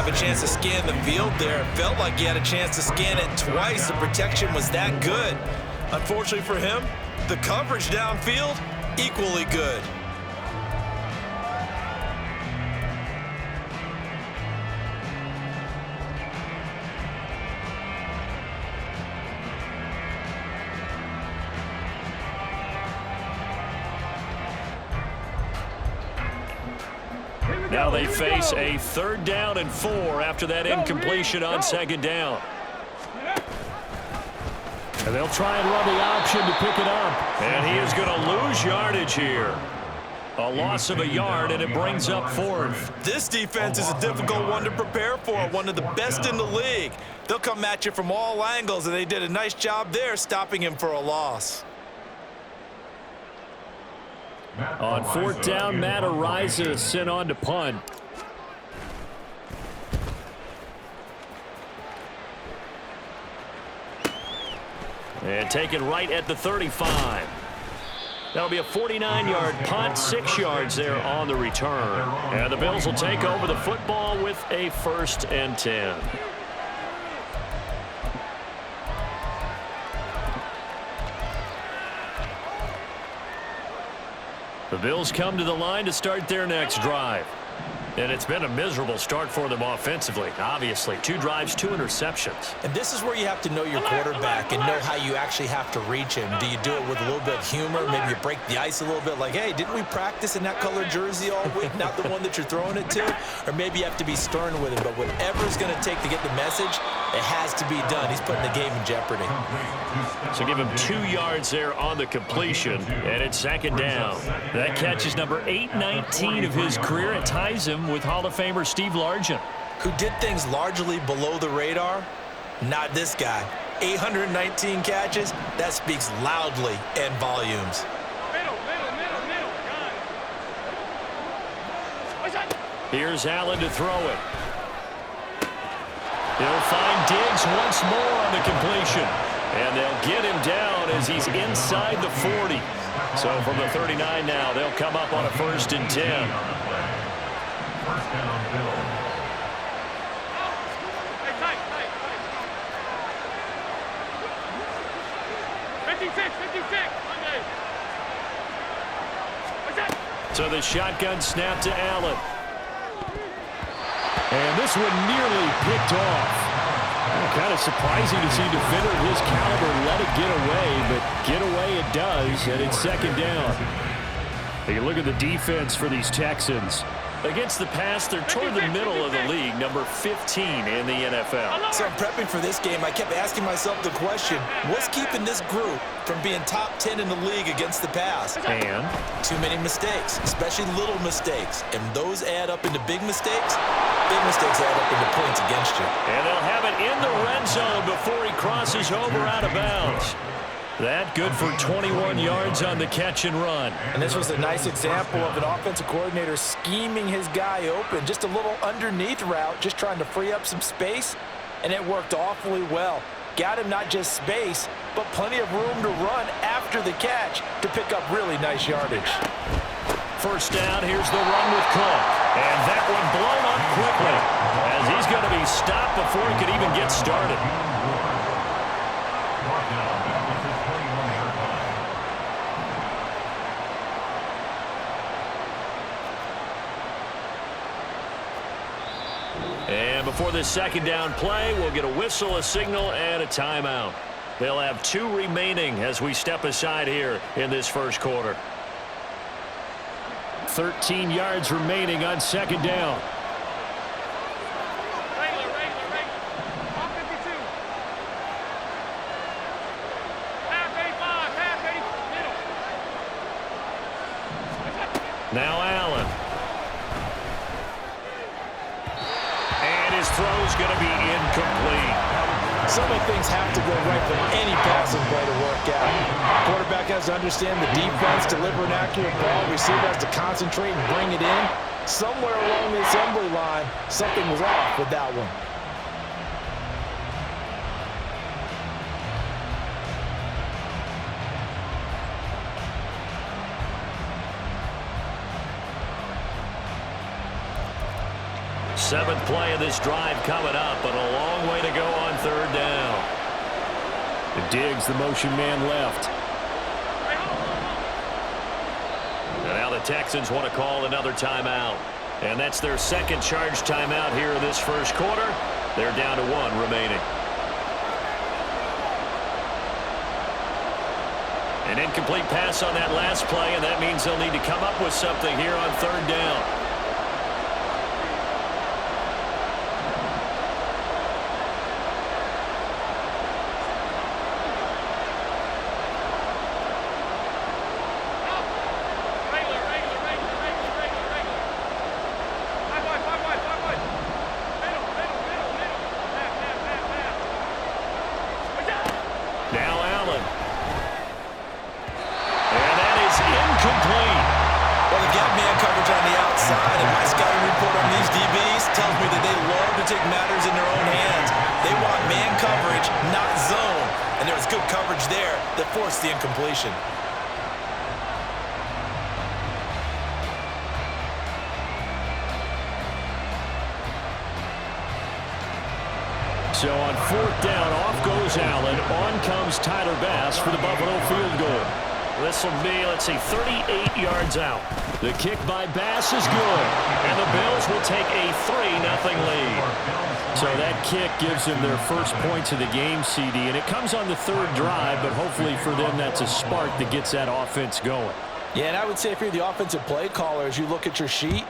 have a chance to scan the field there. It felt like he had a chance to scan it twice. The protection was that good. Unfortunately for him, the coverage downfield, equally good. Now they face a 3rd down and 4 after that incompletion on 2nd down. And they'll try and run the option to pick it up. And he is going to lose yardage here. A loss of a yard, and it brings up 4th. This defense is a difficult one to prepare for, one of the best in the league. They'll come at you from all angles, and they did a nice job there stopping him for a loss. On 4th down, Matt Ariza sent on to punt. And taken right at the 35. That'll be a 49-yard punt, 6 yards there on the return. And the Bills will take over the football with a 1st and 10. The Bills come to the line to start their next drive. And it's been a miserable start for them offensively. Obviously, 2 drives, 2 interceptions. And this is where you have to know your quarterback and know how you actually have to reach him. Do you do it with a little bit of humor? Maybe you break the ice a little bit like, hey, didn't we practice in that colored jersey all week? Not the one that you're throwing it to? Or maybe you have to be stern with him. But whatever it's going to take to get the message, it has to be done. He's putting the game in jeopardy. So give him 2 yards there on the completion, and it's 2nd down. That catch is number 819 of his career. It ties him with Hall of Famer Steve Largent. Who did things largely below the radar? Not this guy. 819 catches, that speaks loudly in volumes. Here's Allen to throw it. He'll find Diggs once more on the completion. And they'll get him down as he's inside the 40. So from the 39 now, they'll come up on a 1st and 10. First down, Bill. So the shotgun snap to Allen. And this one nearly picked off. Kind of surprising to see a defender of his caliber let it get away, but get away it does, and it's 2nd down. Take a look at the defense for these Texans. Against the pass, they're toward the middle of the league, number 15 in the NFL. So I'm prepping for this game. I kept asking myself the question, what's keeping this group from being top 10 in the league against the pass? And too many mistakes, especially little mistakes. And those add up into big mistakes. Big mistakes add up into points against you. And they'll have it in the red zone before he crosses over out of bounds. That good for 21 yards on the catch and run. And this was a nice example of an offensive coordinator scheming his guy open. Just a little underneath route, just trying to free up some space. And it worked awfully well. Got him not just space, but plenty of room to run after the catch to pick up really nice yardage. 1st down, here's the run with Cook. And that one blown up quickly as he's going to be stopped before he could even get started. And before this 2nd down play, we'll get a whistle, a signal, and a timeout. They'll have 2 remaining as we step aside here in this 1st quarter. 13 yards remaining on 2nd down. Now Allen. And his throw's going to be incomplete. So many things have to go right for any passing play to work out. Quarterback has to understand the defense, deliver an accurate ball. Receiver has to concentrate and bring it in. Somewhere along the assembly line, something was off with that one. Seventh play of this drive coming up, but a long way to go on third down. Diggs, the motion man left. And now the Texans want to call another timeout. And that's their second charge timeout here in this first quarter. They're down to 1 remaining. An incomplete pass on that last play, and that means they'll need to come up with something here on third down. The incompletion. So on fourth down, off goes Allen. On comes Tyler Bass for the Buffalo field goal. This will be, let's see, 38 yards out. The kick by Bass is good. And the Bills will take a 3-0 lead. So that kick gives them their first points of the game, CD. And it comes on the third drive, but hopefully for them that's a spark that gets that offense going. Yeah, and I would say if you're the offensive play caller, as you look at your sheet,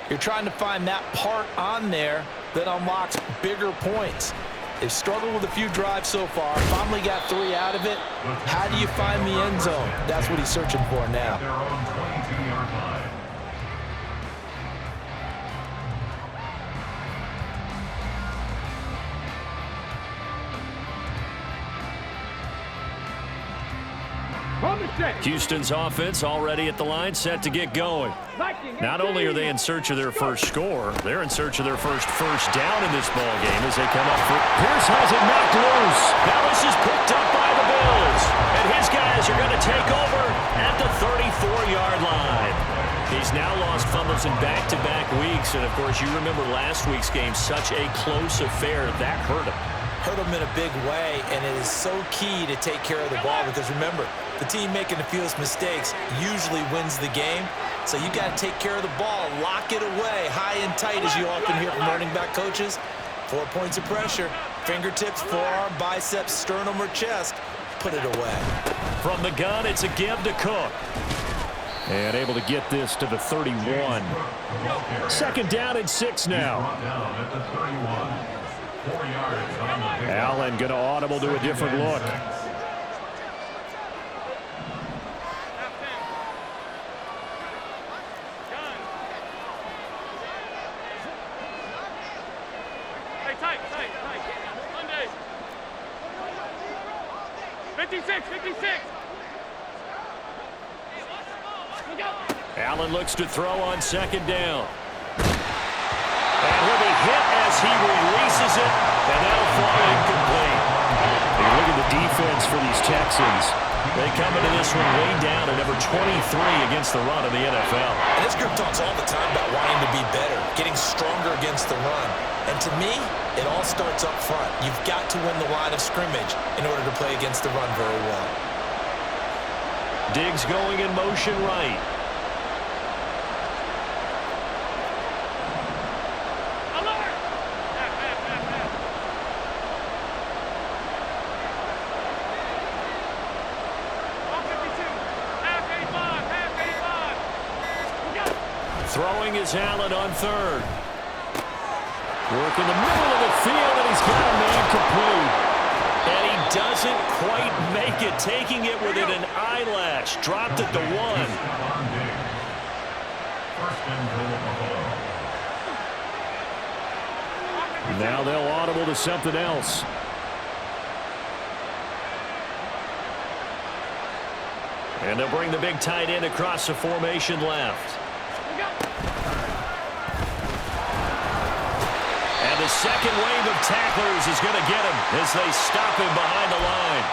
you're trying to find that part on there that unlocks bigger points. They've struggled with a few drives so far. Finally got 3 out of it. How do you find the end zone? That's what he's searching for now. They're on 22-yard line. Houston's offense already at the line, set to get going. Not only are they in search of their first score, they're in search of their first down in this ball game as they come up. Pierce has it knocked loose. Now this is picked up by the Bills. And his guys are going to take over at the 34-yard line. He's now lost fumbles in back-to-back weeks. And, of course, you remember last week's game, such a close affair. That hurt him. Hurt him in a big way, and it is so key to take care of the ball because, remember, the team making the fewest mistakes usually wins the game. So you got to take care of the ball, lock it away, high and tight, as you often hear from running back coaches. 4 points of pressure, fingertips, forearm, biceps, sternum, or chest. Put it away. From the gun, it's a give to Cook. And able to get this to the 31. Second down and 6 now. Allen going to audible to a different look. Tight. 56. Allen looks to throw on second down. And he'll be hit as he releases it, and that'll fall incomplete. You look at the defense for these Texans. They come into this one way down at number 23 against the run of the NFL. And this group talks all the time about wanting to be better, getting stronger against the run. And to me, it all starts up front. You've got to win the line of scrimmage in order to play against the run very well. Diggs going in motion right. Throwing is Allen on third. Work in the middle of the field, and he's got a man complete. And he doesn't quite make it, taking it within an eyelash. Dropped it to 1. Now they'll audible to something else. And they'll bring the big tight end across the formation left. And the second wave of tacklers is going to get him as they stop him behind the line.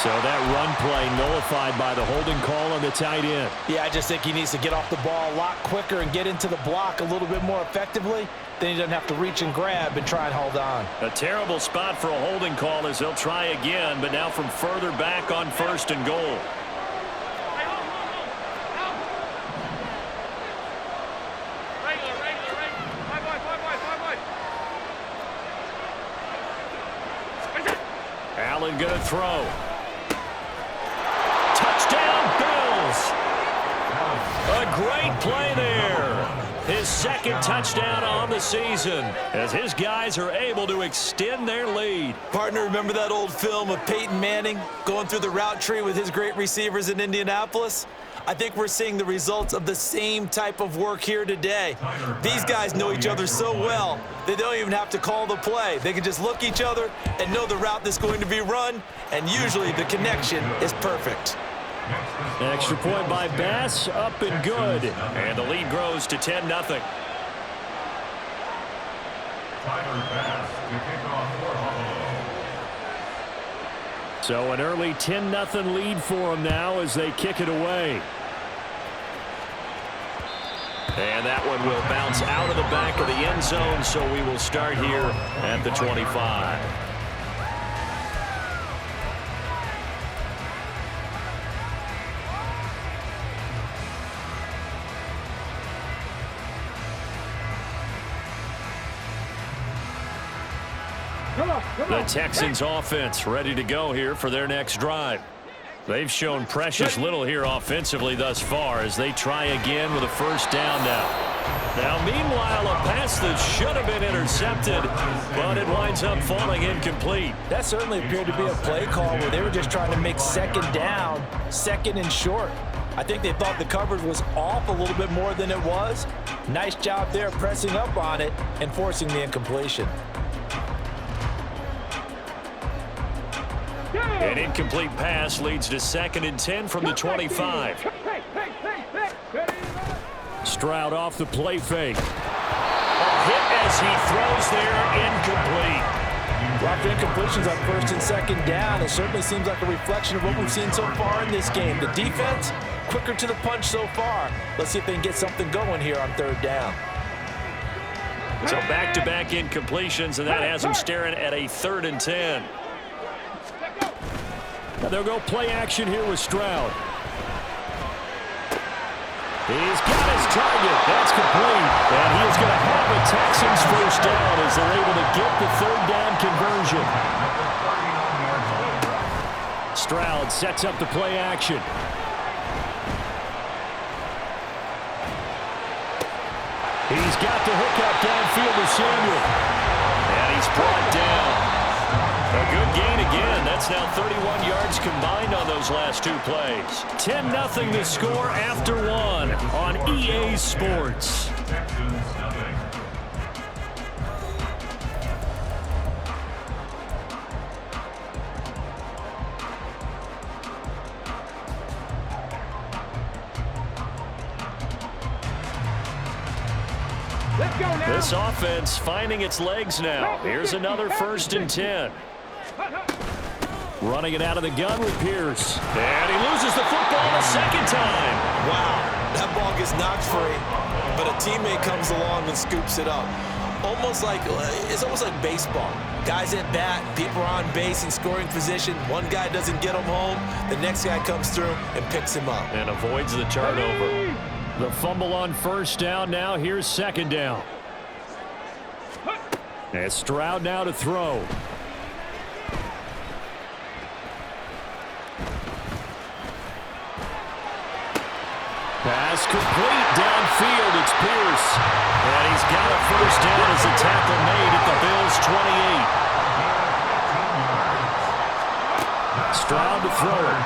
So that run play nullified by the holding call on the tight end. Yeah, I just think he needs to get off the ball a lot quicker and get into the block a little bit more effectively. Then he doesn't have to reach and grab and try and hold on. A terrible spot for a holding call as they'll try again, but now from further back on 1st and goal. Allen going to throw. Touchdown, Bills. A great play there. His second touchdown on the season as his guys are able to extend their lead. Partner, remember that old film of Peyton Manning going through the route tree with his great receivers in Indianapolis? I think we're seeing the results of the same type of work here today. These guys know each other so well, they don't even have to call the play. They can just look each other and know the route that's going to be run, and usually the connection is perfect. An extra point by Bass, up and good. And the lead grows to 10-0. Tyler Bass to kick off for Buffalo. So an early 10-0 lead for them now as they kick it away. And that one will bounce out of the back of the end zone, so we will start here at the 25. The Texans offense ready to go here for their next drive. They've shown precious little here offensively thus far as they try again with a first down now. Now, meanwhile, a pass that should have been intercepted, but it winds up falling incomplete. That certainly appeared to be a play call where they were just trying to make second down, second and short. I think they thought the coverage was off a little bit more than it was. Nice job there pressing up on it and forcing the incompletion. An incomplete pass leads to 2nd and 10 from the 25. Stroud off the play fake. A hit as he throws there, incomplete. A lot of incompletions on 1st and 2nd down. It certainly seems like a reflection of what we've seen so far in this game. The defense, quicker to the punch so far. Let's see if they can get something going here on 3rd down. So back-to-back incompletions, and that has them staring at a 3rd and 10. Now they'll go play action here with Stroud. He's got his target. That's complete. And he is going to have a Texans first down as they're able to get the 3rd down conversion. Stroud sets up the play action. He's got the hook up downfield to Samuel. And he's brought down. A good gain again. That's now 31 yards combined on those last 2 plays. 10-0 the score after 1 on EA Sports. This offense finding its legs now. Here's another 1st and 10. Running it out of the gun with Pierce. And he loses the football the 2nd time. Wow, that ball gets knocked free, but a teammate comes along and scoops it up. It's almost like baseball. Guys at bat, people are on base in scoring position. One guy doesn't get him home, the next guy comes through and picks him up. And avoids the turnover. The fumble on 1st down. Now here's 2nd down. And Stroud now to throw. Pass complete downfield. It's Pierce. And he's got a first down as a tackle made at the Bills' 28. Stroud to throw it.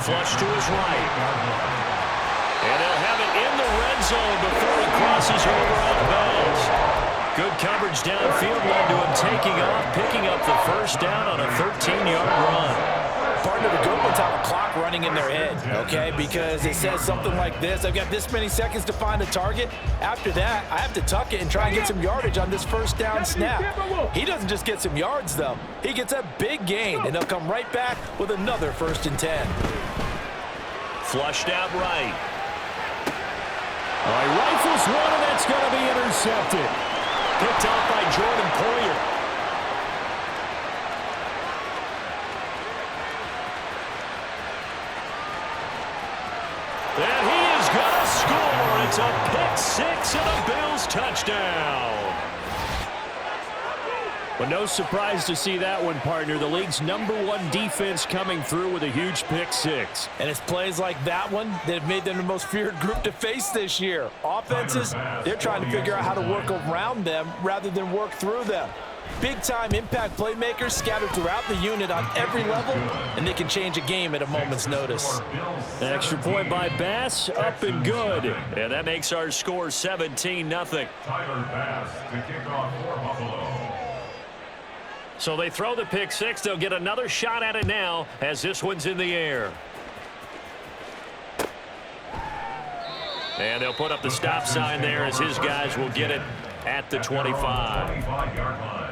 Flush to his right. And they'll have it in the red zone before he crosses over out of bounds. Good coverage downfield led to him taking off, picking up the first down on a 13-yard run. Partner, the good ones have a clock running in their head, okay? Because it says something like this: I've got this many seconds to find a target. After that, I have to tuck it and try and get some yardage on this first down snap. He doesn't just get some yards, though. He gets a big gain, and they'll come right back with another 1st and 10. Flushed out right. All right, rifles one, and that's going to be intercepted. Picked off by Jordan Poyer. And he is going to score. It's a pick six and a Bills touchdown. But no surprise to see that one, partner. The league's #1 defense coming through with a huge pick six. And it's plays like that one that have made them the most feared group to face this year. Offenses, they're trying to figure out how to work around them rather than work through them. Big-time impact playmakers scattered throughout the unit on every level, and they can change a game at a moment's notice. An extra point by Bass, up and good. And that makes our score 17-0. Tyler Bass to kick off for Buffalo. So they throw the pick six. They'll get another shot at it now as this one's in the air. And they'll put up the stop sign there as his guys will get it at the 25. 25-yard line.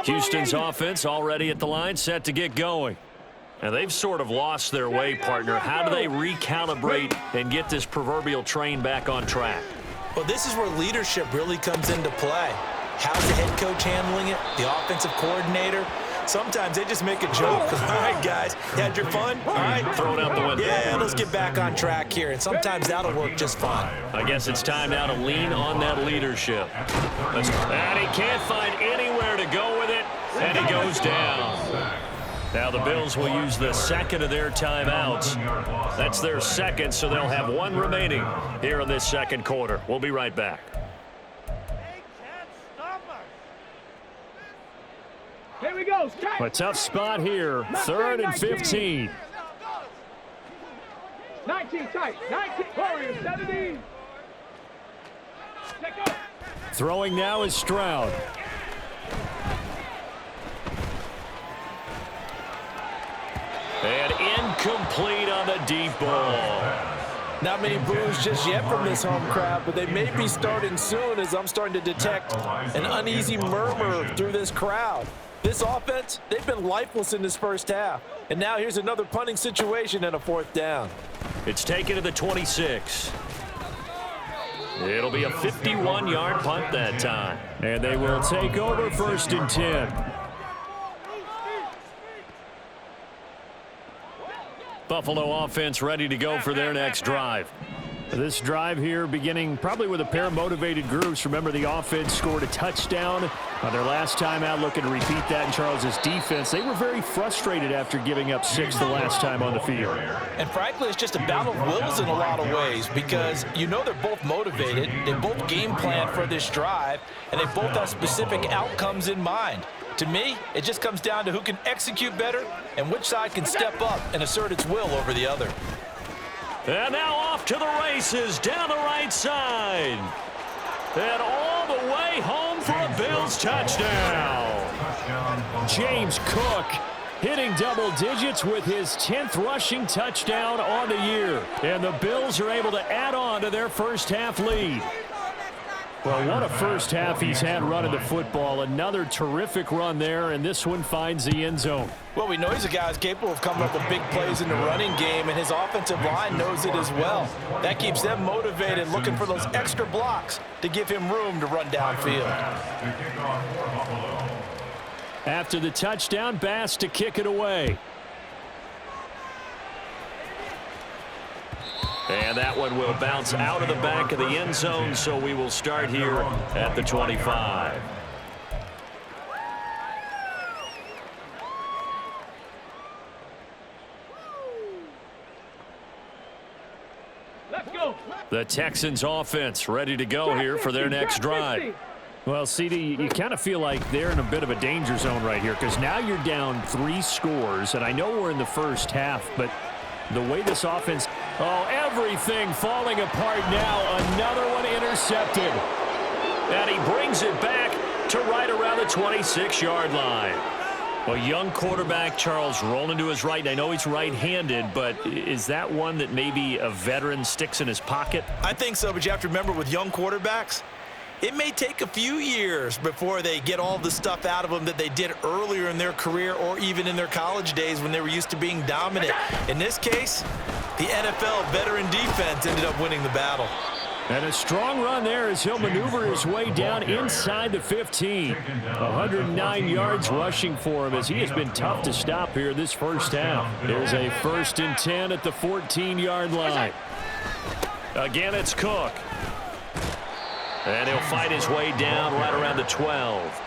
Houston's offense already at the line, set to get going. And they've sort of lost their way, partner. How do they recalibrate and get this proverbial train back on track? Well, this is where leadership really comes into play. How's the head coach handling it? The offensive coordinator? Sometimes they just make a joke. All right, guys, you had your fun? All right, throw it out the window. Yeah, let's get back on track here. And sometimes that'll work just fine. I guess it's time now to lean on that leadership. And he can't find anywhere to go with it, and he goes down. Now the Bills will use the second of their timeouts. That's their second, so they'll have one remaining here in this second quarter. We'll be right back. Here we go. A tough spot here. 3rd and 15. 19 tight. 19. Warriors. 17. Take off. Throwing now is Stroud. And incomplete on the deep ball. Not many boos just yet from this home crowd, but they may be starting soon as I'm starting to detect an uneasy murmur through this crowd. This offense, they've been lifeless in this first half. And now here's another punting situation and a 4th down. It's taken to the 26. It'll be a 51-yard punt that time. And they will take over 1st and 10. Buffalo offense ready to go for their next drive. This drive here beginning probably with a pair of motivated groups. Remember, the offense scored a touchdown on their last time out. Looking to repeat that in Charles's defense. They were very frustrated after giving up 6 the last time on the field. And frankly, it's just a battle of wills in a lot of ways because you know they're both motivated. They both game plan for this drive, and they both have specific outcomes in mind. To me, it just comes down to who can execute better and which side can step up and assert its will over the other. And now off to the races down the right side. And all the way home for a Bills touchdown. James Cook hitting double digits with his 10th rushing touchdown on the year. And the Bills are able to add on to their first half lead. Well, what a first half he's had running the football. Another terrific run there, and this one finds the end zone. Well, we know he's a guy who's capable of coming up with big plays in the running game, and his offensive line knows it as well. That keeps them motivated, looking for those extra blocks to give him room to run downfield. After the touchdown, Bass to kick it away. And that one will bounce out of the back of the end zone, so we will start here at the 25. Let's go. The Texans offense ready to go here for their next drive. Well, CD, you kind of feel like they're in a bit of a danger zone right here because now you're down 3 scores, and I know we're in the first half, but The way this offense, everything falling apart now. Another one intercepted. And he brings it back to right around the 26-yard line. A young quarterback, Charles, rolling to his right. And I know he's right-handed, but is that one that maybe a veteran sticks in his pocket? I think so, but you have to remember with young quarterbacks, it may take a few years before they get all the stuff out of them that they did earlier in their career or even in their college days when they were used to being dominant. In this case, the NFL veteran defense ended up winning the battle. And a strong run there as he'll maneuver his way down inside the 15. 109 yards rushing for him as he has been tough to stop here this first half. There's a 1st and 10 at the 14-yard line. Again, it's Cook. And he'll fight his way down right around the 12.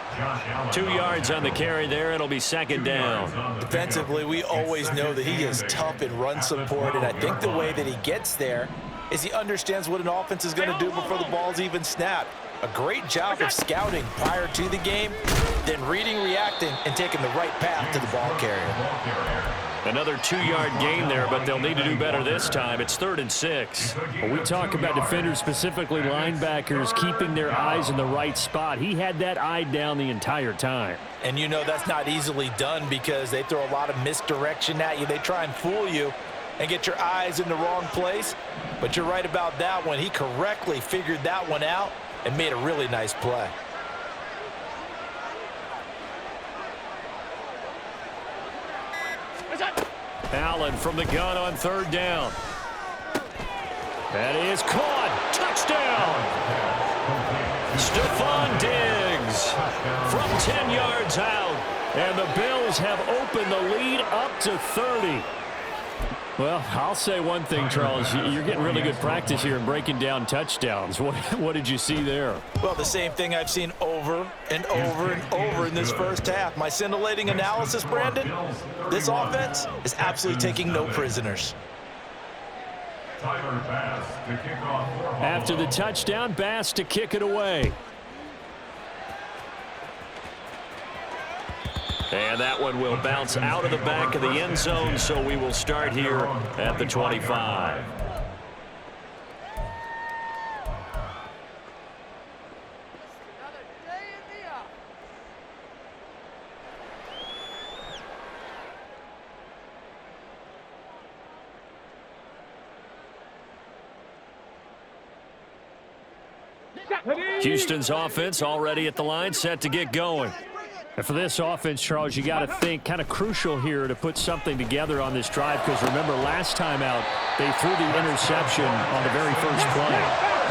2 yards on the carry there. It'll be 2nd down. Defensively, we always know that he is tough in run support, and I think the way that he gets there is he understands what an offense is going to do before the ball's even snapped. A great job of scouting prior to the game, then reading, reacting, and taking the right path to the ball carrier. Another 2-yard gain there, but they'll need to do better this time. It's 3rd and 6. When we talk about defenders, specifically linebackers, keeping their eyes in the right spot. He had that eye down the entire time. And you know that's not easily done because they throw a lot of misdirection at you. They try and fool you and get your eyes in the wrong place. But you're right about that one. He correctly figured that one out and made a really nice play. Allen from the gun on 3rd down. That is caught. Touchdown. Stephon Diggs from 10 yards out. And the Bills have opened the lead up to 30. Well, I'll say one thing, Charles. You're getting really good practice here in breaking down touchdowns. What did you see there? Well, the same thing I've seen over and over and over in this first half. My scintillating analysis, Brandon, this offense is absolutely taking no prisoners. After the touchdown, Bass to kick it away. And that one will bounce out of the back of the end zone, so we will start here at the 25. Houston's offense already at the line, set to get going. And for this offense, Charles, you got to think kind of crucial here to put something together on this drive because remember last time out they threw the interception on the very first play.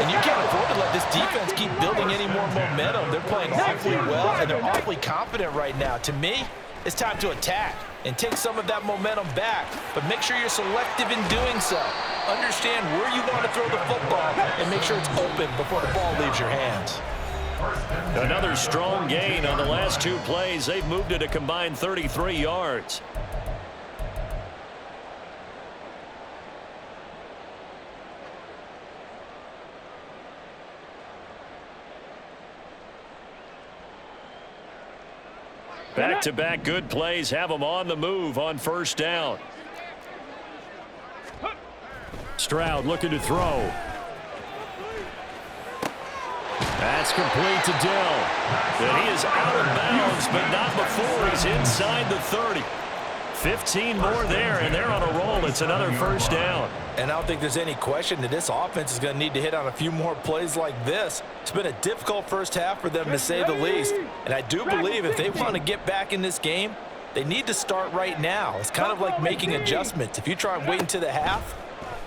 And you can't afford to let this defense keep building any more momentum. They're playing awfully well and they're awfully confident right now. To me, it's time to attack and take some of that momentum back, but make sure you're selective in doing so. Understand where you want to throw the football and make sure it's open before the ball leaves your hands. Another strong gain on the last 2 plays. They've moved it a combined 33 yards. Back-to-back good plays have them on the move on 1st down. Stroud looking to throw. That's complete to Dell. And he is out of bounds, but not before he's inside the 30. 15 more there, and they're on a roll. It's another 1st down. And I don't think there's any question that this offense is going to need to hit on a few more plays like this. It's been a difficult first half for them, to say the least. And I do believe if they want to get back in this game, they need to start right now. It's kind of like making adjustments. If you try and wait until the half,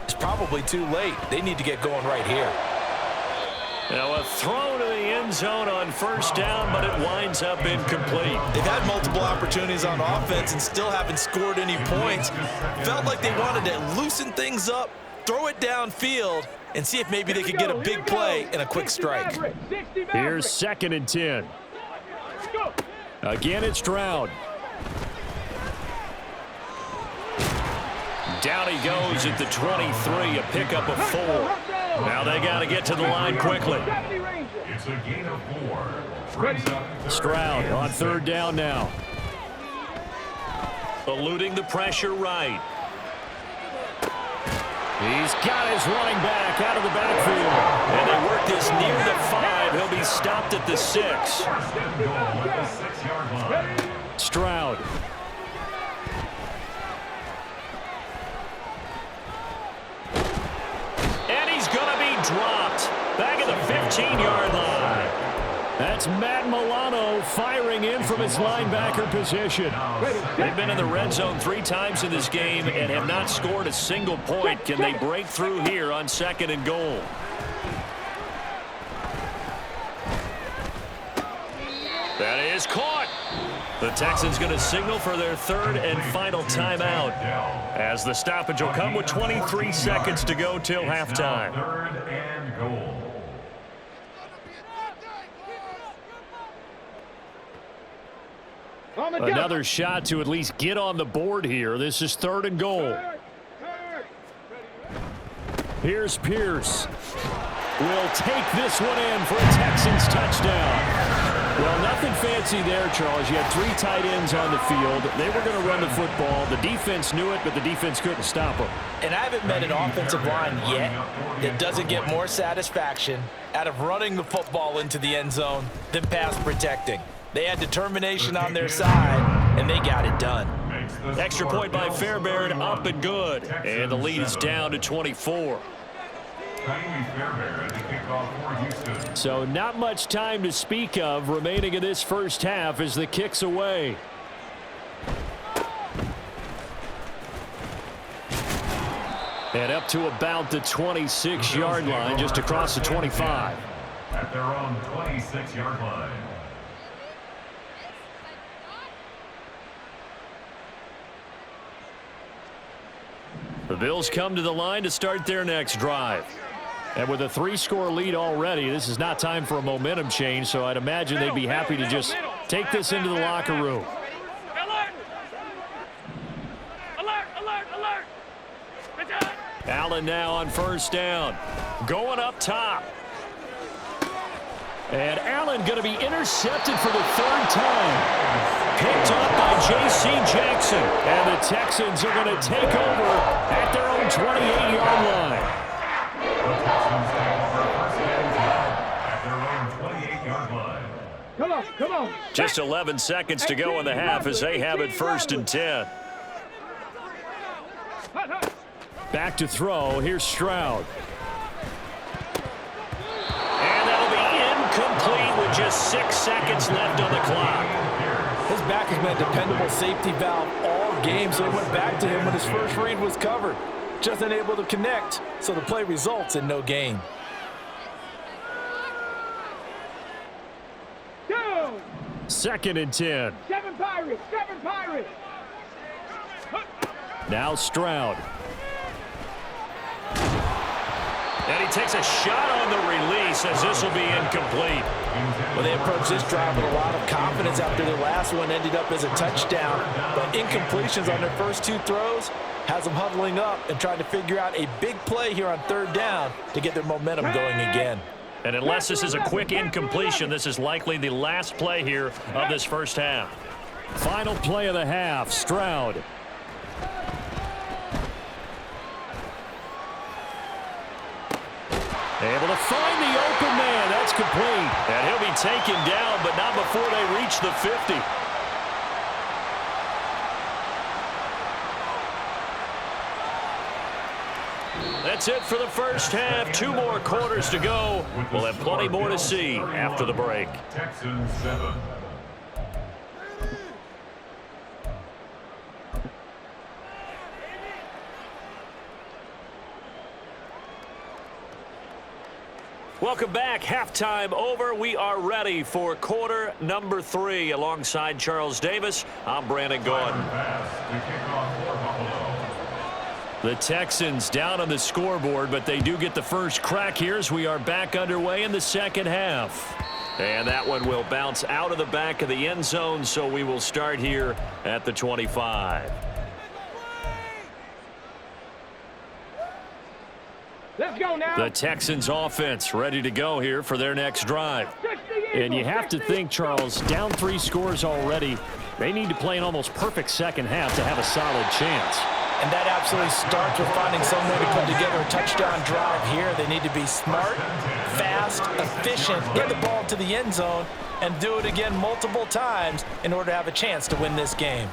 it's probably too late. They need to get going right here. Now a throw to the end zone on 1st down, but it winds up incomplete. They've had multiple opportunities on offense and still haven't scored any points. Felt like they wanted to loosen things up, throw it downfield, and see if maybe they could get a big play and a quick strike. Here's 2nd and 10. Again, it's Stroud. Down he goes at the 23, a pickup of 4. Now they got to get to the line quickly. It's a gain of 4. Stroud on 3rd down now. Eluding the pressure right. He's got his running back out of the backfield. And they work this near the 5. He'll be stopped at the 6. First and goal at the 6-yard line. Stroud. And he's going to be dropped back at the 15-yard line. That's Matt Milano firing in from his linebacker position. They've been in the red zone 3 times in this game and have not scored a single point. Can they break through here on 2nd and goal? That is caught. The Texans going to signal for their 3rd and final timeout as the stoppage will come with 23 seconds to go till halftime. 3rd and goal. Another shot to at least get on the board here. This is 3rd and goal. Here's Pierce. Will take this one in for a Texans touchdown. Well, nothing fancy there, Charles. You had 3 tight ends on the field. They were going to run the football. The defense knew it, but the defense couldn't stop them. And I haven't met an offensive line yet that doesn't get more satisfaction out of running the football into the end zone than pass protecting. They had determination on their side, and they got it done. Extra point by Fairbairn, up and good. And the lead is down to 24. So not much time to speak of remaining in this first half as the kick's away. And up to about the 26-yard line, just across the 25. At their own 26-yard line. The Bills come to the line to start their next drive. And with a 3-score lead already, this is not time for a momentum change, so I'd imagine they'd be happy to just take this into the locker room. Alert! Alert! Alert! Alert! Allen now on 1st down. Going up top. And Allen going to be intercepted for the 3rd time. Picked up by J.C. Jackson. And the Texans are going to take over at their own 28-yard line. The Texans take over first and 10 at their own 28-yard line. Come on, come on. Just 11 seconds to go in the half as they have it 1st and 10. Back to throw. Here's Stroud. And that'll be incomplete with just 6 seconds left on the clock. His back has been a dependable safety valve all game, so he went back to him when his first read was covered. Just unable to connect, so the play results in no gain. Go! 2nd and 10. 7 Pirates! 7 Pirates! Now Stroud. And he takes a shot on the release as this will be incomplete. Well, they approached this drive with a lot of confidence after their last one ended up as a touchdown. But incompletions on their first 2 throws has them huddling up and trying to figure out a big play here on 3rd down to get their momentum going again. And unless this is a quick incompletion, this is likely the last play here of this first half. Final play of the half. Stroud. Able to find the open man. That's complete. And he'll be taken down, but not before they reach the 50. That's it for the first half. 2 more quarters to go. We'll have plenty more to see after the break. Texans 7. Welcome back. Halftime over. We are ready for quarter number 3. Alongside Charles Davis, I'm Brandon Gaudin. The Texans down on the scoreboard, but they do get the first crack here as we are back underway in the second half. And that one will bounce out of the back of the end zone, so we will start here at the 25. Let's go now. The Texans offense ready to go here for their next drive. And you have to think, Charles, down 3 scores already. They need to play an almost perfect second half to have a solid chance. And that absolutely starts with finding some way to put together a touchdown drive here. They need to be smart, fast, efficient, get the ball to the end zone, and do it again multiple times in order to have a chance to win this game.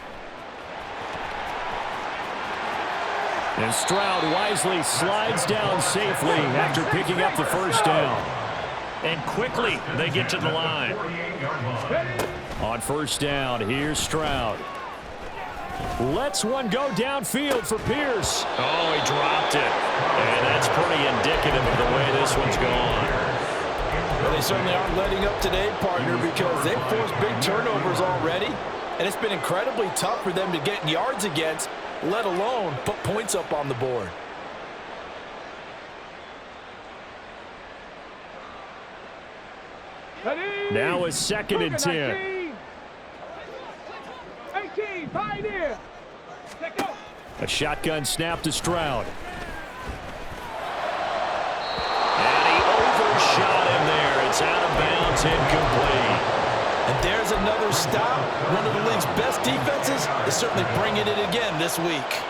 And Stroud wisely slides down safely after picking up the first down. And quickly, they get to the line. On first down, here's Stroud. Lets one go downfield for Pierce. Oh, he dropped it. And that's pretty indicative of the way this one's gone. Well, they certainly aren't letting up today, partner, because they've forced big turnovers already. And it's been incredibly tough for them to get yards against, let alone put points up on the board. Now a 2nd and 10. 18, Pioneer. A shotgun snap to Stroud. And he overshot him there. It's out of bounds, incomplete. And there's another stop. One of the league's best defenses is certainly bringing it again this week.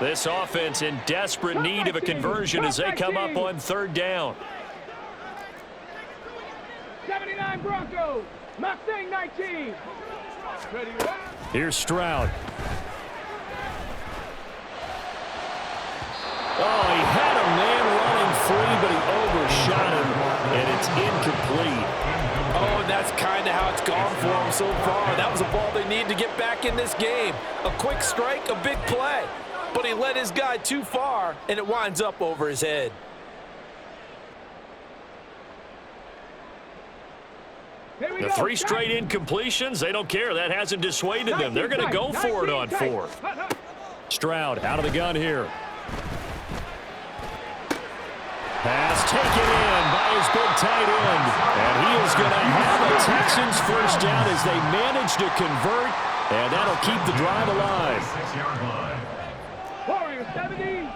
This offense in desperate need of a conversion as they come up on 3rd down. 79 Broncos. Mustang 19. Ready, Here's Stroud. Oh, he had a man running free, but he overshot him, and it's incomplete. Oh, and that's kind of how it's gone for them so far. That was a ball they need to get back in this game. A quick strike, a big play. But he led his guy too far, and it winds up over his head. The 3 straight incompletions, they don't care. That hasn't dissuaded them. They're going to go for it on 4th. Stroud out of the gun here. Pass taken in by his big tight end. And he is going to have the Texans first down as they manage to convert. And that'll keep the drive alive. 6-yard line. Warrior 70.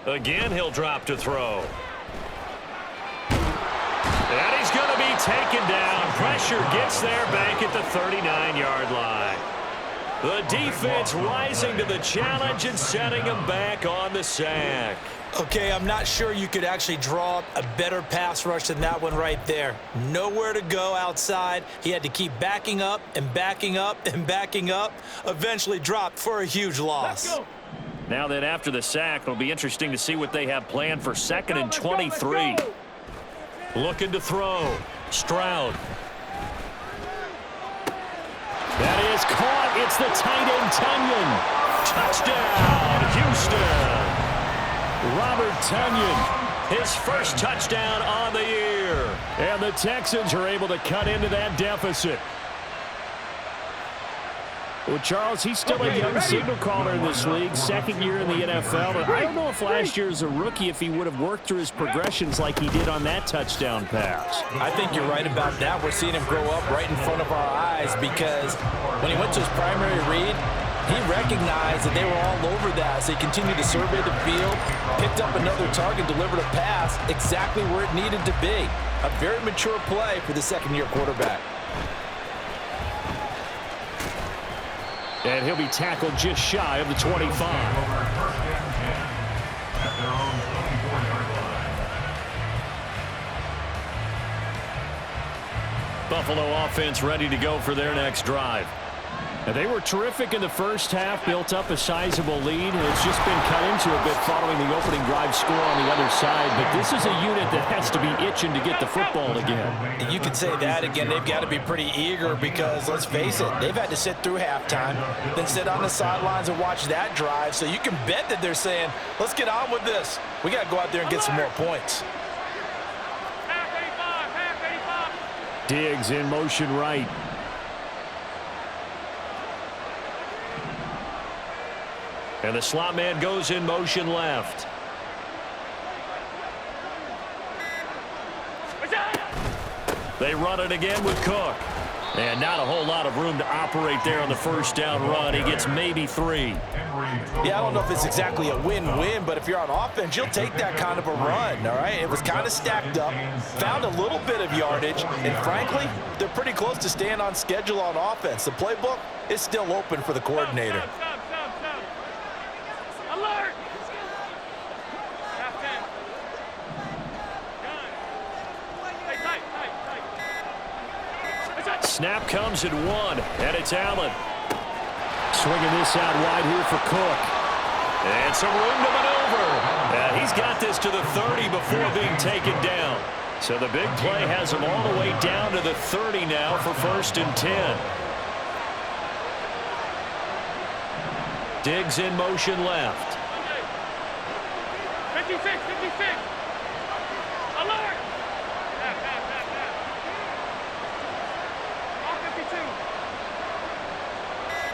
Again, he'll drop to throw. And he's going to be taken down. Pressure gets there back at the 39-yard line. The defense rising to the challenge and setting him back on the sack. Okay, I'm not sure you could actually draw up a better pass rush than that one right there. Nowhere to go outside. He had to keep backing up and backing up and backing up. Eventually dropped for a huge loss. Now that after the sack, it'll be interesting to see what they have planned for 2nd and 23. Looking to throw. Stroud. That is caught. It's the tight end, Tunyon. Touchdown, Houston. Robert Tunyon. His first touchdown on the year. And the Texans are able to cut into that deficit. Well, Charles, he's still a young signal caller in this league, 2nd year in the NFL. But I don't know if last year as a rookie, if he would have worked through his progressions like he did on that touchdown pass. I think you're right about that. We're seeing him grow up right in front of our eyes because when he went to his primary read, he recognized that they were all over that. So he continued to survey the field, picked up another target, delivered a pass exactly where it needed to be. A very mature play for the 2nd-year quarterback. And he'll be tackled just shy of the 25. Over 1st and 10 at their own 24-yard line. Buffalo offense ready to go for their next drive. And they were terrific in the first half, built up a sizable lead, and it's just been cut into a bit following the opening drive score on the other side. But this is a unit that has to be itching to get the football again. And you can say that again. They've got to be pretty eager because, let's face it, they've had to sit through halftime, then sit on the sidelines and watch that drive. So you can bet that they're saying, let's get on with this. We got to go out there and get some more points. Diggs in motion right. And the slot man goes in motion left. They run it again with Cook. And not a whole lot of room to operate there on the first down run. He gets maybe 3. Yeah, I don't know if it's exactly a win-win, but if you're on offense, you'll take that kind of a run, all right? It was kind of stacked up, found a little bit of yardage, and frankly, they're pretty close to staying on schedule on offense. The playbook is still open for the coordinator. Stop. Alert! Snap comes at 1, and it's Allen. Swinging this out wide here for Cook. And some room to maneuver. And he's got this to the 30 before being taken down. So the big play has him all the way down to the 30 now for 1st and 10. Diggs in motion left. 56. Alert! All 52.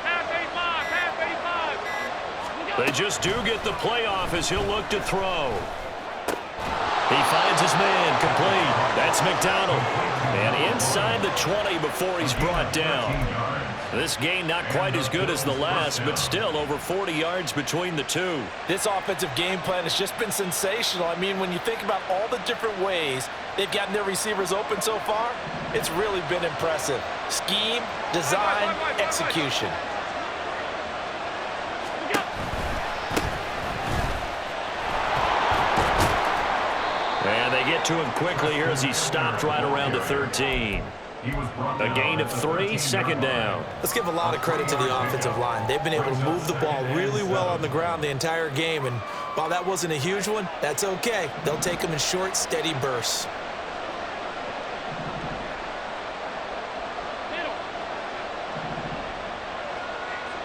Half 85. They just do get the playoff as he'll look to throw. He finds his man complete. That's McDonald. And inside the 20 before he's brought down. This game not quite as good as the last, but still over 40 yards between the two. This offensive game plan has just been sensational. I mean, when you think about all the different ways they've gotten their receivers open so far, it's really been impressive. Scheme, design, execution. And they get to him quickly here as he's stopped right around the 13. A gain of 3, 2nd down. Let's give a lot of credit to the offensive line. They've been able to move the ball really well on the ground the entire game, and while that wasn't a huge one, that's okay. They'll take them in short, steady bursts.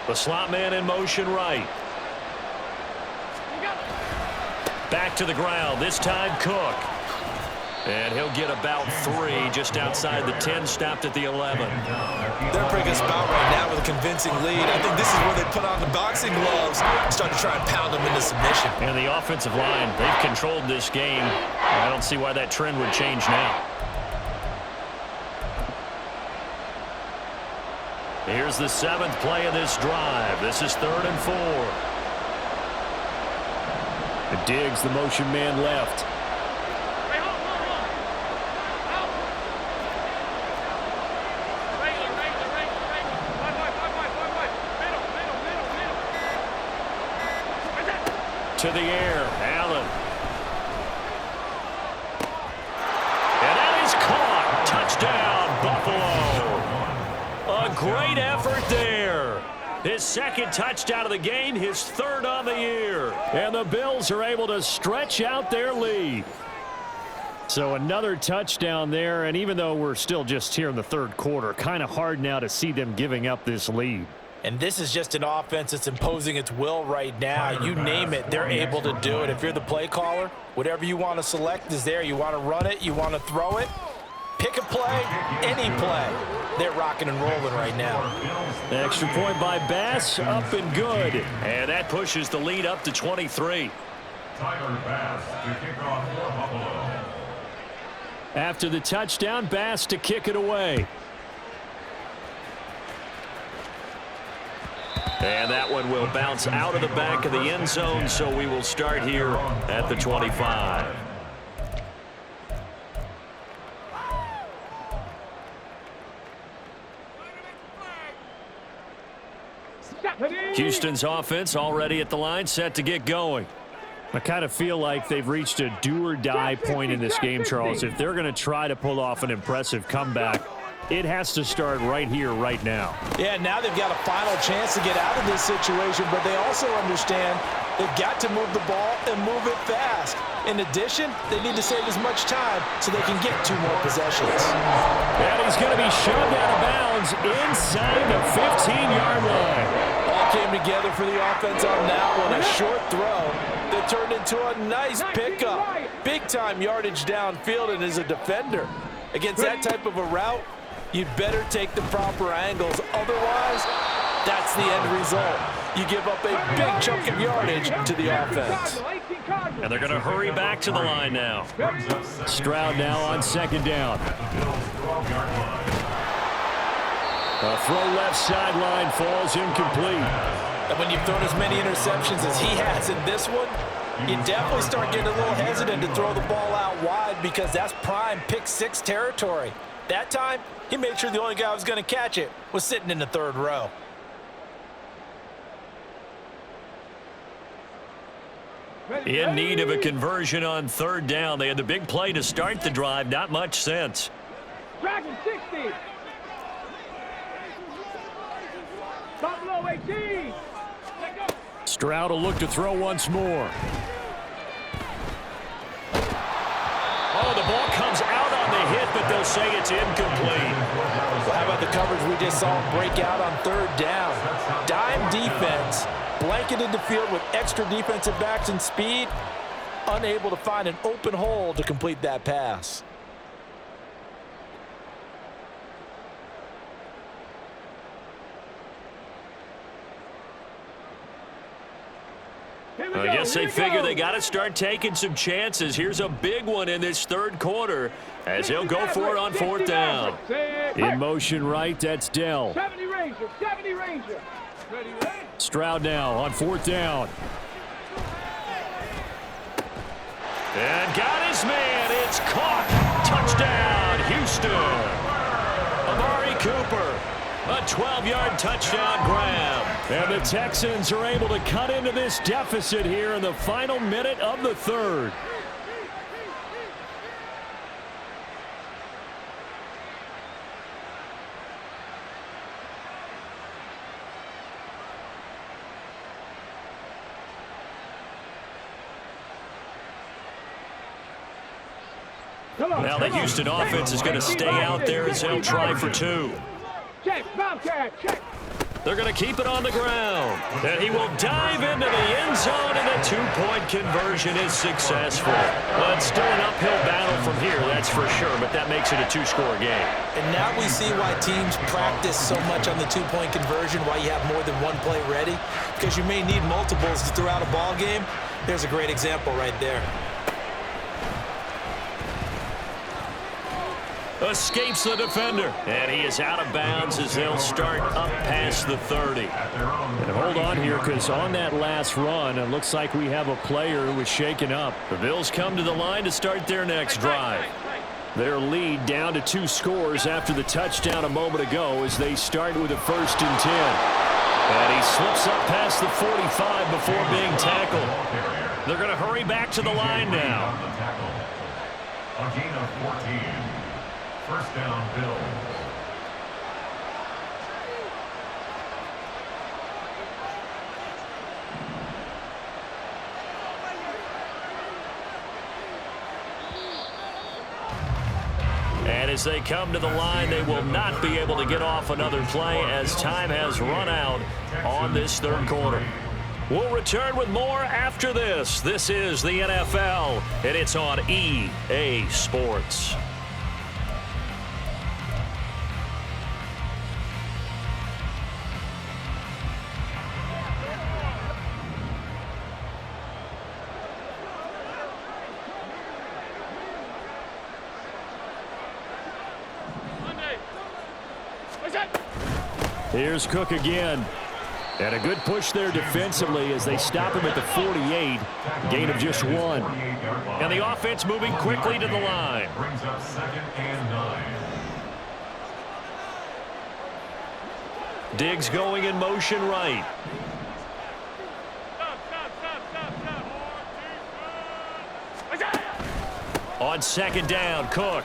The slot man in motion right. Back to the ground, this time Cook. And he'll get about 3 just outside the 10, stopped at the 11. They're a pretty good spot right now with a convincing lead. I think this is where they put on the boxing gloves and start to try and pound them into submission. And the offensive line, they've controlled this game. I don't see why that trend would change now. Here's the 7th play of this drive. This is 3rd and 4. Diggs, the motion man left. To the air, Allen. And that is caught. Touchdown, Buffalo. A great effort there. His 2nd touchdown of the game, his 3rd on the year. And the Bills are able to stretch out their lead. So another touchdown there, and even though we're still just here in the 3rd quarter, kind of hard now to see them giving up this lead. And this is just an offense that's imposing its will right now. You name it, they're able to do it. If you're the play caller, whatever you want to select is there. You want to run it, you want to throw it, pick a play, any play. They're rocking and rolling right now. Extra point by Bass, up and good. And that pushes the lead up to 23. Tyler Bass to kick off for Buffalo. After the touchdown, Bass to kick it away. And that one will bounce out of the back of the end zone, so we will start here at the 25. Houston's offense already at the line, set to get going. I kind of feel like they've reached a do-or-die point in this game, Charles. If they're going to try to pull off an impressive comeback, it has to start right here, right now. Yeah, now they've got a final chance to get out of this situation, but they also understand they've got to move the ball and move it fast. In addition, they need to save as much time so they can get 2 more possessions. And he's going to be shoved out of bounds inside the 15-yard line. All came together for the offense on that one. A short throw that turned into a nice pickup. Big-time yardage downfield, and as a defender, against that type of a route, you'd better take the proper angles. Otherwise, that's the end result. You give up a big chunk of yardage to the offense. And they're going to hurry back to the line now. Stroud now on 2nd down. A throw left sideline falls incomplete. And when you've thrown as many interceptions as he has in this one, you definitely start getting a little hesitant to throw the ball out wide because that's prime pick six territory. That time, he made sure the only guy who was going to catch it was sitting in the third row. In need of a conversion on third down. They had the big play to start the drive. Not much sense. Dragon 60. Top low 18. Stroud will look to throw once more. Oh, the ball comes out on the hit, but they'll say it's incomplete. Well, how about the coverage we just saw him break out on third down? Dime defense, blanketed the field with extra defensive backs and speed, unable to find an open hole to complete that pass. I guess they figure they got to start taking some chances. Here's a big one in this third quarter as they'll go for it on fourth down. In motion right, that's Dell. 70 Ranger, 70 Ranger. Stroud now on fourth down. And got his man. It's caught. Touchdown, Houston. Amari Cooper. A 12-yard touchdown grab. And the Texans are able to cut into this deficit here in the final minute of the third. Now the Houston offense is going to stay out there as they'll try for two. Check, Bobcat, check. They're going to keep it on the ground. And he will dive into the end zone, and the two-point conversion is successful. Well, it's still an uphill battle from here, that's for sure, but that makes it a two-score game. And now we see why teams practice so much on the two-point conversion, why you have more than one play ready, because you may need multiples to throw out a ball game. There's a great example right there. Escapes the defender, and he is out of bounds as they'll start up past the 30. And hold on here, because on that last run, it looks like we have a player who was shaken up. The Bills come to the line to start their next drive. Their lead down to 2 scores after the touchdown a moment ago as they start with a 1st and 10. And he slips up past the 45 before being tackled. They're going to hurry back to the line now. A gain of 14. First down, Bills. And as they come to the line, they will not be able to get off another play as time has run out on this third quarter. We'll return with more after this. This is the NFL, and it's on EA Sports. Here's Cook again. And a good push there defensively as they stop him at the 48. Gain of just 1. And the offense moving quickly to the line. Brings up 2nd and 9. Diggs going in motion right. On 2nd down, Cook.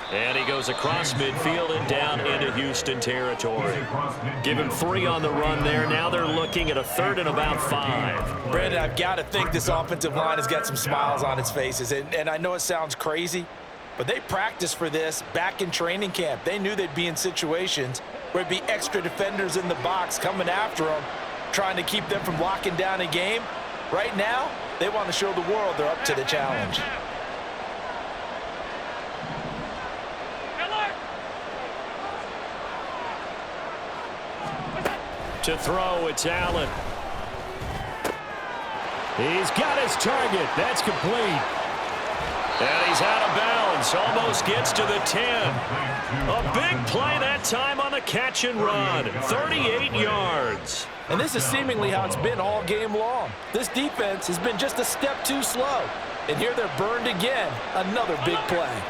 And he goes across midfield and down into Houston territory. Give him 3 on the run there. Now they're looking at a 3rd and about 5. Brandon, I've got to think this offensive line has got some smiles on its faces. And I know it sounds crazy, but they practiced for this back in training camp. They knew they'd be in situations where it'd be extra defenders in the box coming after them, trying to keep them from locking down a game. Right now, they want to show the world they're up to the challenge. To throw, it's Allen. He's got his target. That's complete. And he's out of bounds. Almost gets to the 10. A big play that time on the catch and run. 38 yards. And this is seemingly how it's been all game long. This defense has been just a step too slow. And here they're burned again. Another big play.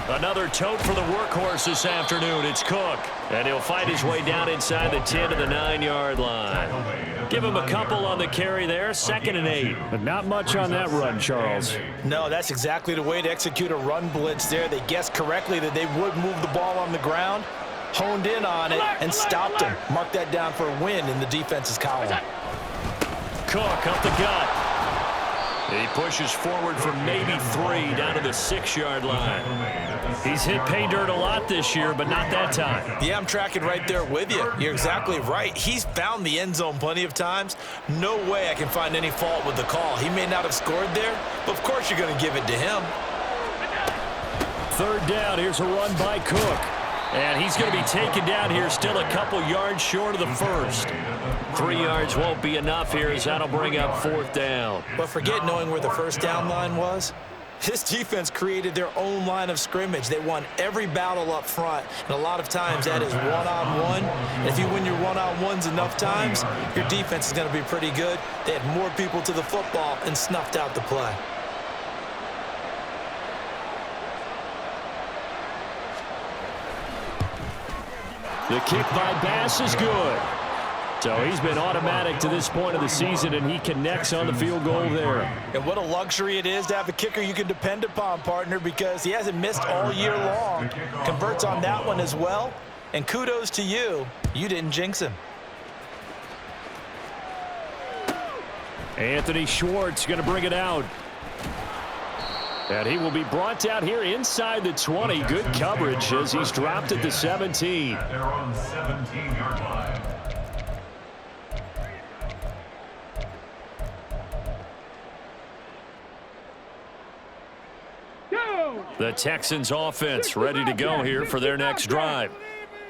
Another tote for the workhorse this afternoon. It's Cook. And he'll fight his way down inside the 10 to the 9-yard line. Give him a couple on the carry there. 2nd and 8. But not much on that run, Charles. No, that's exactly the way to execute a run blitz there. They guessed correctly that they would move the ball on the ground, honed in on it, and stopped him. Mark that down for a win in the defense's column. Cook up the gut. He pushes forward for maybe 3 down to the 6-yard line. He's hit pay dirt a lot this year, but not that time. Yeah, I'm tracking right there with you. You're exactly right. He's found the end zone plenty of times. No way I can find any fault with the call. He may not have scored there, but of course you're going to give it to him. 3rd down. Here's a run by Cook. And he's going to be taken down here, still a couple yards short of the first. 3 yards won't be enough here, as that'll bring up 4th down. But forget knowing where the first down line was. This defense created their own line of scrimmage. They won every battle up front, and a lot of times that is one-on-one. If you win your one-on-ones enough times, your defense is going to be pretty good. They had more people to the football and snuffed out the play. The kick by Bass is good. So he's been automatic to this point of the season, and he connects on the field goal there. And what a luxury it is to have a kicker you can depend upon, partner, because he hasn't missed all year long. Converts on that one as well. And kudos to you. You didn't jinx him. Anthony Schwartz going to bring it out. And he will be brought down here inside the 20. Good coverage as he's dropped at the 17. They're on the 17-yard line. The Texans offense ready to go here for their next drive.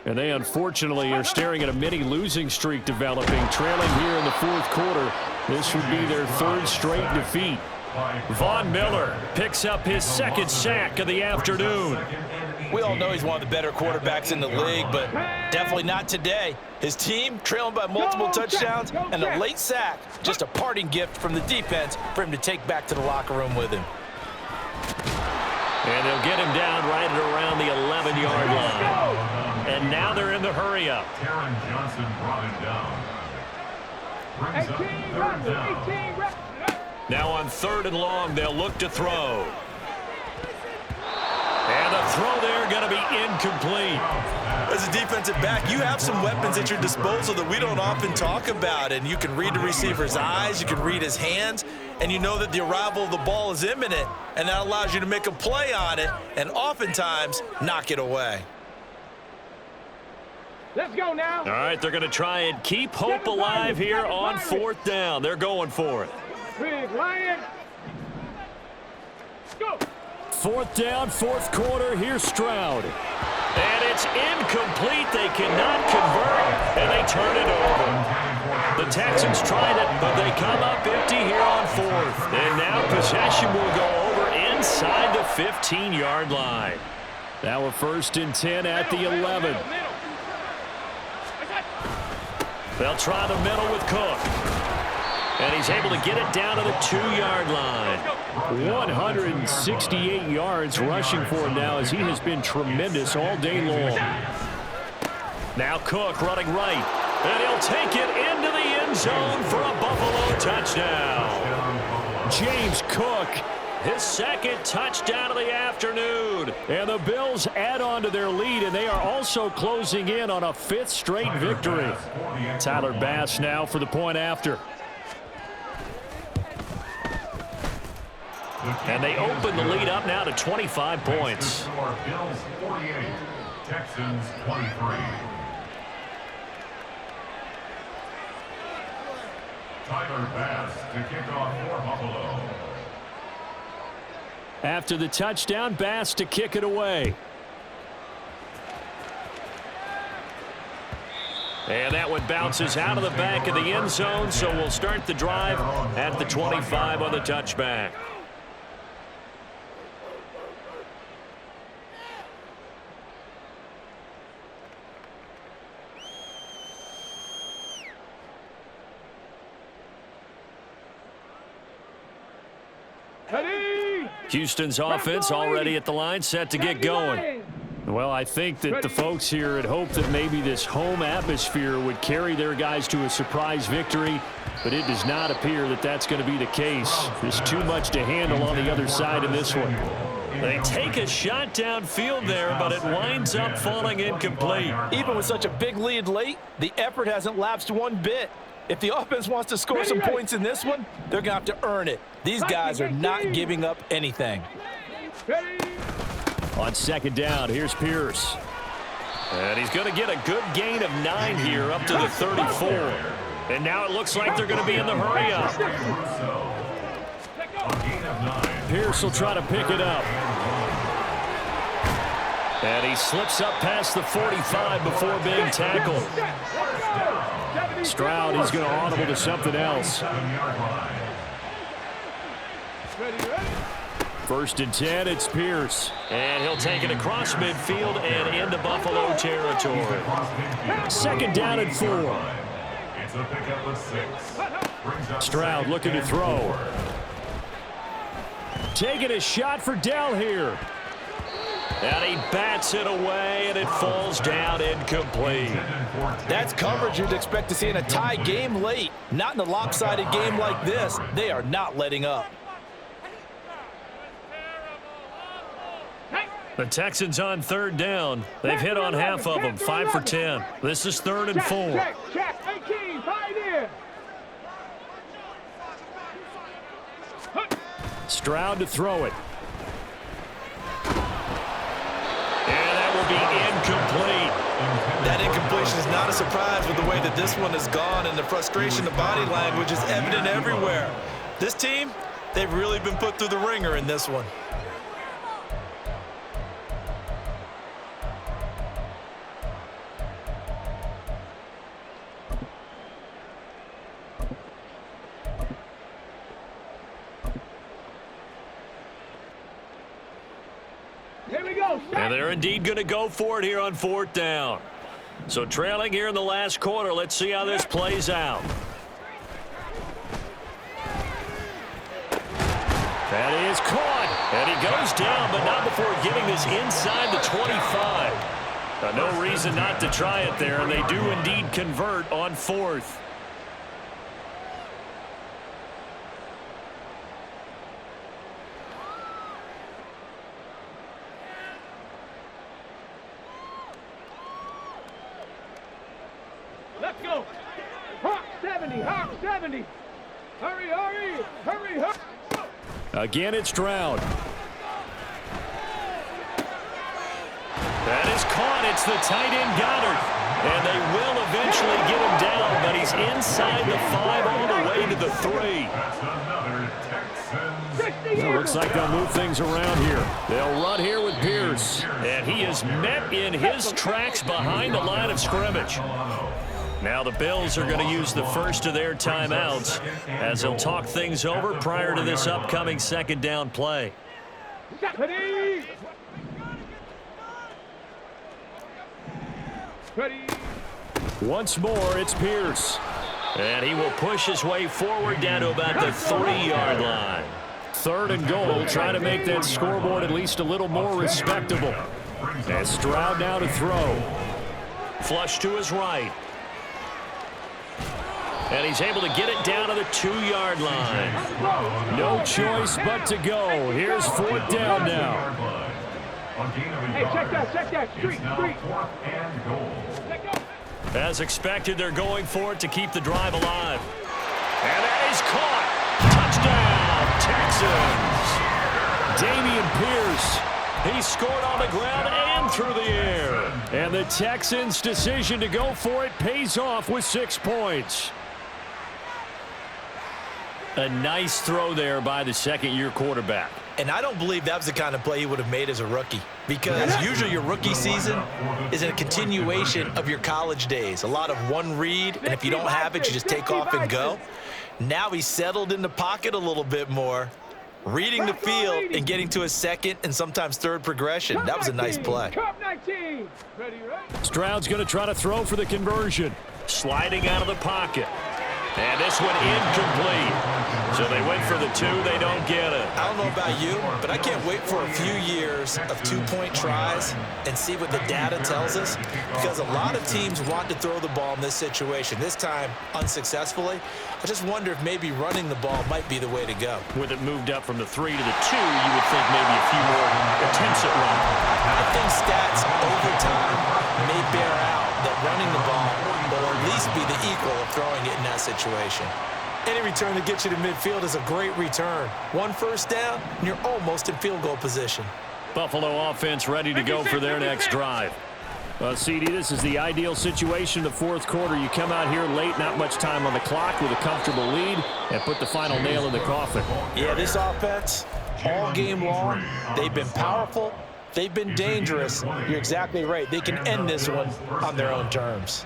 And they unfortunately are staring at a mini losing streak developing, trailing here in the 4th quarter. This would be their 3rd straight defeat. Von Miller picks up his 2nd sack of the afternoon. We all know he's one of the better quarterbacks in the league, but definitely not today. His team trailing by multiple touchdowns and a late sack. Just a parting gift from the defense for him to take back to the locker room with him. And they'll get him down right at around the 11-yard line. And now they're in the hurry-up. Taron Johnson brought him down. Brings up 3rd down. Now on 3rd and long, they'll look to throw. And the throw there going to be incomplete. As a defensive back, you have some weapons at your disposal that we don't often talk about. And you can read the receiver's eyes, you can read his hands, and you know that the arrival of the ball is imminent. And that allows you to make a play on it and oftentimes knock it away. Let's go now. All right, they're going to try and keep hope alive here on 4th down. They're going for it. Big Lion. Go. 4th down, 4th quarter. Here's Stroud. And it's incomplete. They cannot convert, and they turn it over. The Texans tried it, but they come up empty here on 4th. And now possession will go over inside the 15-yard line. Now a 1st and 10 at the 11. They'll try the middle with Cook. And he's able to get it down to the 2-yard line. 168 yards rushing for him now as he has been tremendous all day long. Now Cook running right. And he'll take it into the end zone for a Buffalo touchdown. James Cook, his 2nd touchdown of the afternoon. and the Bills add on to their lead, and they are also closing in on a 5th straight victory. Tyler Bass now for the point after. And they open the lead up now to 25 points. Bills 48, Texans 23. Tyler Bass to kick off for Buffalo. After the touchdown, Bass to kick it away. And that one bounces out of the back of the end zone, so we'll start the drive at the 25 on the touchback. Houston's offense already at the line, set to get going. Well, I think that the folks here had hoped that maybe this home atmosphere would carry their guys to a surprise victory, but it does not appear that that's going to be the case. There's too much to handle on the other side in this one. They take a shot downfield there, but it winds up falling incomplete. Even with such a big lead late, the effort hasn't lapsed one bit. If the offense wants to score some points in this one, they're going to have to earn it. These guys are not giving up anything. On second down, here's Pierce. And he's going to get a good gain of 9 here up to the 34. And now it looks like they're going to be in the hurry-up. Pierce will try to pick it up. And he slips up past the 45 before being tackled. Stroud, he's going to audible to something else. First and 10, it's Pierce. And he'll take it across midfield and into Buffalo territory. Second down and 4. Stroud looking to throw. Taking a shot for Dell here. And he bats it away, and it falls down incomplete. That's coverage you'd expect to see in a tie game late. Not in a lopsided game like this. They are not letting up. The Texans on third down. They've hit on half of them, 5 for 10. This is 3rd and 4. Check. 18, pioneer. Stroud to throw it. And that will be incomplete. That incompletion is not a surprise with the way that this one has gone, and the frustration, the body language is evident everywhere. This team, they've really been put through the ringer in this one. And they're indeed going to go for it here on 4th down. So trailing here in the last quarter, let's see how this plays out. That is caught. And he goes down, but not before getting this inside the 25. No reason not to try it there, and they do indeed convert on 4th. Let's go. Hawk 70. Hurry. Again, it's Stroud. That is caught. It's the tight end Goddard. And they will eventually get him down, but he's inside the 5 all the way to the 3. It looks like they'll move things around here. They'll run here with Pierce. And he is met in his tracks behind the line of scrimmage. Now the Bills are going to use the first of their timeouts as they'll talk things over prior to this upcoming 2nd down play. Ready. Once more, it's Pierce. And he will push his way forward down to about the 3-yard line. 3rd and goal, trying to make that scoreboard at least a little more respectable. And Stroud now to throw. Flush to his right. And he's able to get it down to the 2-yard line. No choice but to go. Here's 4th down now. Hey, check that. Street. As expected, they're going for it to keep the drive alive. And that is caught. Touchdown, Dameon Pierce. He scored on the ground and through the air. And the Texans' decision to go for it pays off with 6 points. A nice throw there by the second-year quarterback. And I don't believe that was the kind of play he would have made as a rookie, because usually your rookie season is a continuation of your college days. A lot of one read, and if you don't have it, you just take off and go. Now he's settled in the pocket a little bit more, reading the field and getting to a second and sometimes third progression. That was a nice play. Stroud's going to try to throw for the conversion. Sliding out of the pocket. And this one incomplete. So they went for the two. They don't get it. I don't know about you, but I can't wait for a few years of two-point tries and see what the data tells us, because a lot of teams want to throw the ball in this situation. This time, unsuccessfully. I just wonder if maybe running the ball might be the way to go. With it moved up from the 3 to the 2, you would think maybe a few more attempts at running. I think stats over time may bear out that running the ball will at least be the equal of throwing it in that situation. Any return that gets you to midfield is a great return. One first down, and you're almost in field goal position. Buffalo offense ready to go for their next drive. Well, CD, this is the ideal situation in the fourth quarter. You come out here late, not much time on the clock, with a comfortable lead, and put the final nail in the coffin. Yeah, this offense, all game long, they've been powerful, they've been dangerous. You're exactly right. They can end this one on their own terms.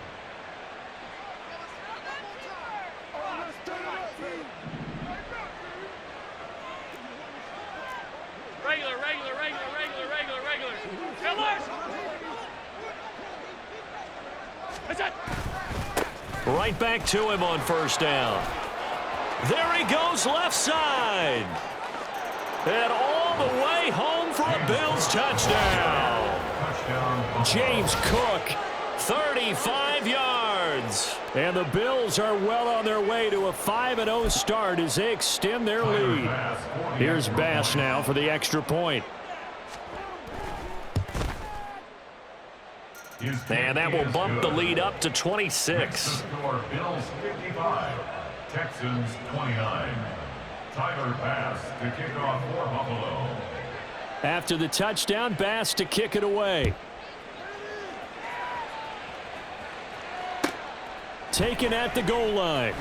Right back to him on first down. There he goes left side. And all the way home for a Bills touchdown. James Cook, 35 yards. and the Bills are well on their way to a 5-0 start as they extend their lead. Here's Bass now for the extra point. And that will bump the lead up to 26. Bills 55, Texans 29. Tyler Bass to kick off for Buffalo. After the touchdown, Bass to kick it away. Taken at the goal line.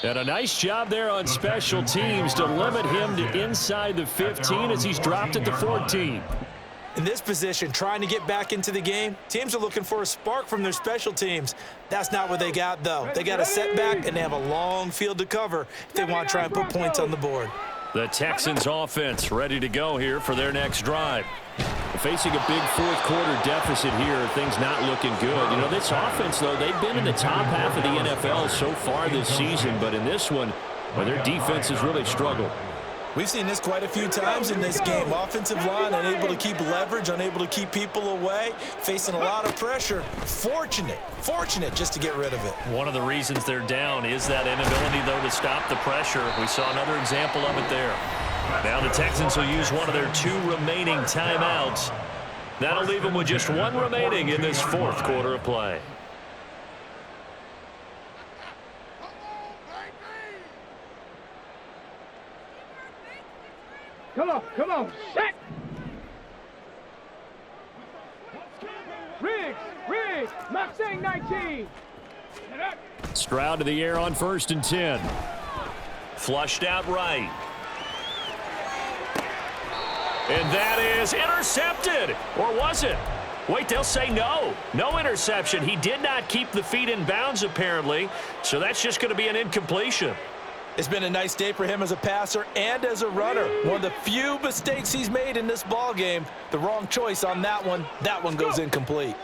And a nice job there on special teams to limit him to inside the 15 as he's dropped at the 14. In this position, trying to get back into the game, teams are looking for a spark from their special teams. That's not what they got, though. They got a setback, and they have a long field to cover if they want to try and put points on the board. The Texans offense ready to go here for their next drive. Facing a big fourth quarter deficit here, things not looking good. You know, this offense, though, they've been in the top half of the NFL so far this season, but in this one, well, their defense has really struggled. We've seen this quite a few times in this game. Offensive line unable to keep leverage, unable to keep people away, facing a lot of pressure. Fortunate just to get rid of it. One of the reasons they're down is that inability, though, to stop the pressure. We saw another example of it there. Now the Texans will use one of their 2 remaining timeouts. That'll leave them with just 1 remaining in this fourth quarter of play. Come on, set! Riggs, Mustang 19! Stroud to the air on 1st and 10. Flushed out right. And that is intercepted. Or was it? Wait, they'll say no. No interception. He did not keep the feet in bounds, apparently. So that's just going to be an incompletion. It's been a nice day for him as a passer and as a runner. One of the few mistakes he's made in this ball game. The wrong choice on that one. That one goes incomplete.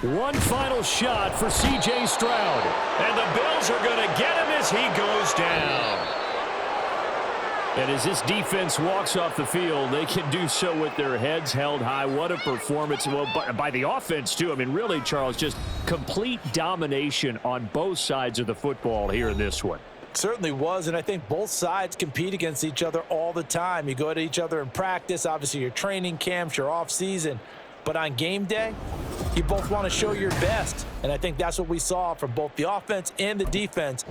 One final shot for C.J. Stroud. And the Bills are going to get him as he goes down. And as this defense walks off the field, they can do so with their heads held high. What a performance. Well, by the offense, too. I mean, really, Charles, just complete domination on both sides of the football here in this one. Certainly was, and I think both sides compete against each other all the time. You go at each other in practice, obviously your training camps, your off-season. But on game day, you both want to show your best. And I think that's what we saw from both the offense and the defense.